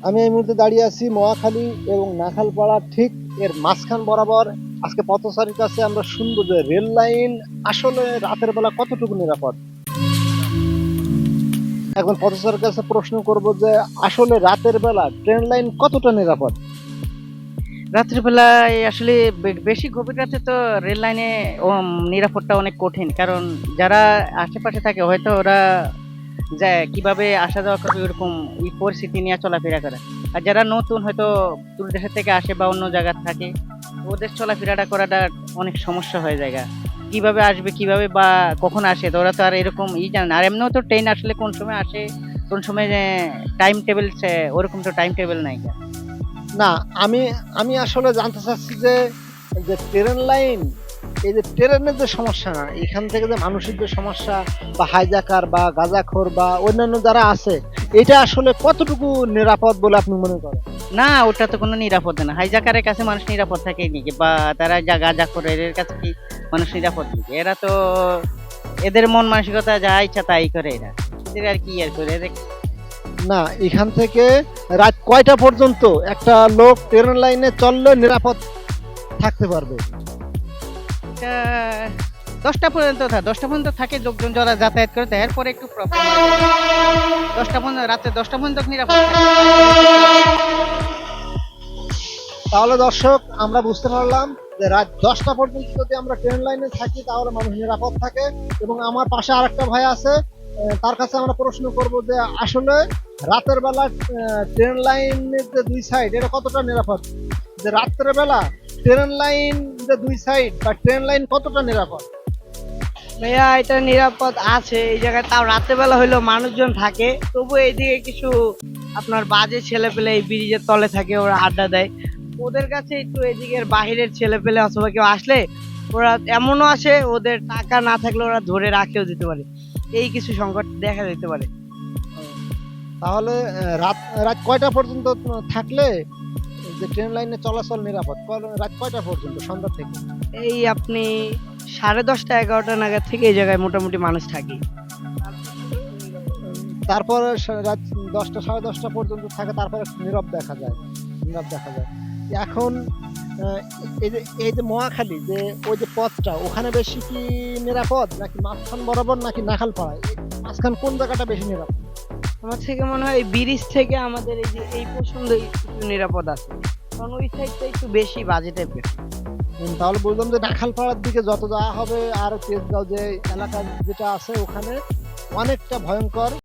আমি এই মুহূর্তে দাঁড়িয়ে আছি মহাখালী এবং নাখালপাড়া ঠিক এর মাঝখান বরাবর। আজকে পথচারীর কাছে আমরা শুনবো যে রেল লাইন আসলে রাতের বেলা কতটুকু নিরাপদ। এখন পথচারীর কাছে প্রশ্ন করব যে আসলে রাতের বেলা ট্রেন লাইন কতটা নিরাপদ। রাত্রি বেলায় আসলে বেশি গভীর রাতে তো রেল লাইনে নিরাপত্তা অনেক কঠিন, কারণ যারা আশেপাশে থাকে হয়তো ওরা যায় কিভাবে আসা যাওয়া করবে ওরকম এই পরিস্থিতি নিয়ে চলাফেরা করে। আর যারা নতুন হয়তো দূর দেশের থেকে আসে বা অন্য জায়গা থাকে, ওদের চলাফেরাটা করাটা অনেক সমস্যা হয়ে যায়। কিভাবে আসবে কিভাবে বা কখন আসে, তো ওরা তো আর এরকম জানে না। আর এমনিও তো ট্রেন আসলে কোন সময় আসে কোন সময় টাইম টেবিল, ওরকম তো টাইম টেবিল নাই। না, আমি আমি আসলে জানতে চাচ্ছি যে যে ট্রেন লাইন, এই যে ট্রেনের যে সমস্যা, না এখান থেকে যে মানুষের যে সমস্যা বা হাইজাকার বা গাঁজাখোর বা অন্যান্য যারা আছে, এটা আসলে কতটুকু নিরাপদ বলে আপনি মনে করেন? না, ওটা তো কোনো নিরাপদ না। হাইজাকারের কাছে মানুষ নিরাপদ থাকে নাকি? বা তারা যা গাঁজাখোর এদের কাছে কি মানুষ নিরাপদ নাকি? এরা তো এদের মন মানসিকতা যা ইচ্ছা তাই করে। এদের আর কি আর করে এদের। না, এখান থেকে রাত কয়টা পর্যন্ত একটা লোক ট্রেন লাইনে চললে নিরাপদ থাকতে পারবে? এটা 10টা পর্যন্ত 10টা পর্যন্ত থাকে লোকজন যারা যাতায়াত করে, এরপরে একটু প্রবলেম। 10টা পর্যন্ত, রাতে 10টা পর্যন্ত নিরাপদ থাকে। তাহলে দর্শক, আমরা বুঝতে পারলাম যে রাত 10টা পর্যন্ত যদি আমরা ট্রেন লাইনে থাকি তাহলে মানুষ নিরাপদ থাকে। এবং আমার পাশে আরেকটা ভাই আছে, তার কাছে আমরা প্রশ্ন করব যে আসলে রাতের বেলা ট্রেন লাইনের যে দুই সাইড এটা কতটা নিরাপদ, যে রাতের বেলা ট্রেন লাইন যে দুই সাইড বা ট্রেন লাইন কতটা নিরাপদ? ভাইয়া, এটা নিরাপদ আছে এই জায়গায়, তাও রাতের বেলা হইলেও মানুষজন থাকে, তবু এইদিকে কিছু আপনার বাজে ছেলে পেলে এই ব্রিজের তলে থাকে, ওরা আড্ডা দেয়। ওদের কাছে একটু এদিকের বাহিরের ছেলে পেলে অথবা কেউ আসলে ওরা এমনও আসে, ওদের টাকা না থাকলে ওরা ধরে রাখেও দিতে পারে। এই কিছু সংকট দেখা দিতে পারে। তাহলে রাত রাত কয়টা পর্যন্ত থাকলে যে ট্রেন লাইনে চলাচল নিরাপদ? রাত কয়টা পর্যন্ত, সন্ধ্যা থেকে? এই আপনি 10:30 11টা নাগাদ থেকে এই জায়গায় মোটামুটি মানুষ থাকে। তারপরে রাত 10টা 10:30 পর্যন্ত থাকে, তারপরে নীরব দেখা যায়, নীরব দেখা যায়। এখন এই যে মহাখালী যে ওই যে পথটা, ওখানে বেশি কি নিরাপদ, নাকি মাঝখান বরাবর, নাকি নাখালপাড়া? মাঝখান কোন জায়গাটা বেশি নিরাপদ? আমার থেকে মনে হয় এই ব্রিজ থেকে আমাদের এই যে এই পর্যন্ত একটু নিরাপদ আছে, কারণ ওই সাইডটা একটু বেশি বাজে টাইপের। তাহলে বললাম যে নাখালপাড়ার দিকে যত যাওয়া হবে আর তেজগাঁও যে এলাকা যেটা আছে ওখানে অনেকটা ভয়ঙ্কর।